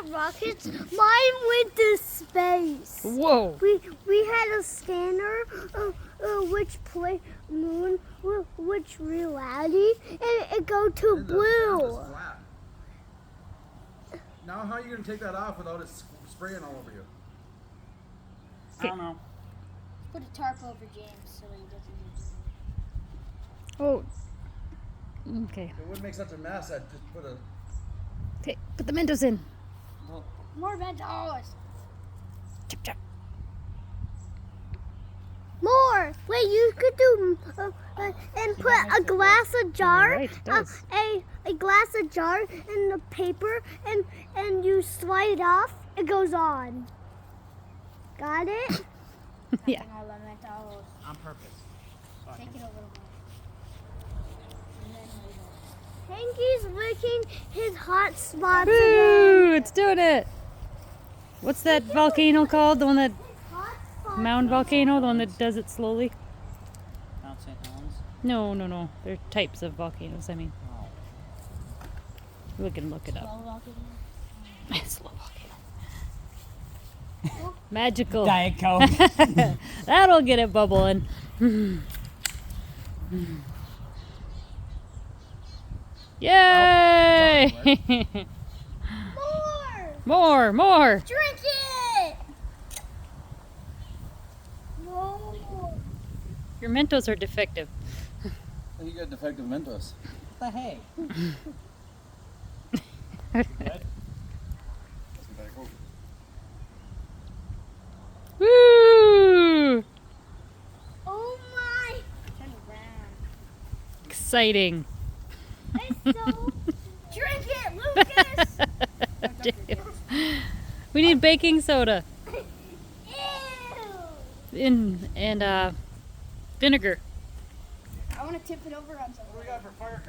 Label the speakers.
Speaker 1: had rockets. Mine went to space.
Speaker 2: Whoa.
Speaker 1: We had a scanner, which moon, which reality, and it go to blue.
Speaker 3: Now how are you going to take that off without it spraying all over you?
Speaker 4: I don't know.
Speaker 5: Put a tarp over James so he doesn't.
Speaker 2: Oh. Okay.
Speaker 3: It wouldn't make such a mess. I'd just put a...
Speaker 2: Okay, put the Mentos in.
Speaker 4: Well,
Speaker 5: More Mentos.
Speaker 2: Chip, chip.
Speaker 1: More. Wait, you could do and put a glass of jar,
Speaker 2: Right, it does.
Speaker 1: a glass of jar in the paper, and you slide it off. It goes on. Got it?
Speaker 2: Yeah.
Speaker 5: All the Mentos.
Speaker 4: on purpose. So I
Speaker 5: Take
Speaker 4: can-
Speaker 5: it over the wall. And then
Speaker 1: Hanky's licking his hot spots
Speaker 2: Woo! It's doing it. What's that volcano called? The one that
Speaker 1: Hot spots.
Speaker 2: mound volcano? The one that does it slowly?
Speaker 4: Mount St. Helens.
Speaker 2: No. They're types of volcanoes. I mean,
Speaker 4: Oh.
Speaker 2: we can look it up.
Speaker 5: slow walking.
Speaker 2: Slow volcano. Magical.
Speaker 4: Diet Coke.
Speaker 2: That'll get it bubbling. Yay!
Speaker 1: More.
Speaker 2: More.
Speaker 1: Drink it. No.
Speaker 2: Your Mentos are defective.
Speaker 3: You got defective Mentos.
Speaker 4: What the hey?
Speaker 2: Woo!
Speaker 1: Oh my.
Speaker 5: Turn around.
Speaker 2: Exciting.
Speaker 1: It's so. Drink it, Lucas.
Speaker 2: We need baking soda
Speaker 1: Ew.
Speaker 2: and vinegar.
Speaker 5: I want to tip it over on something.
Speaker 3: What do we got for fire?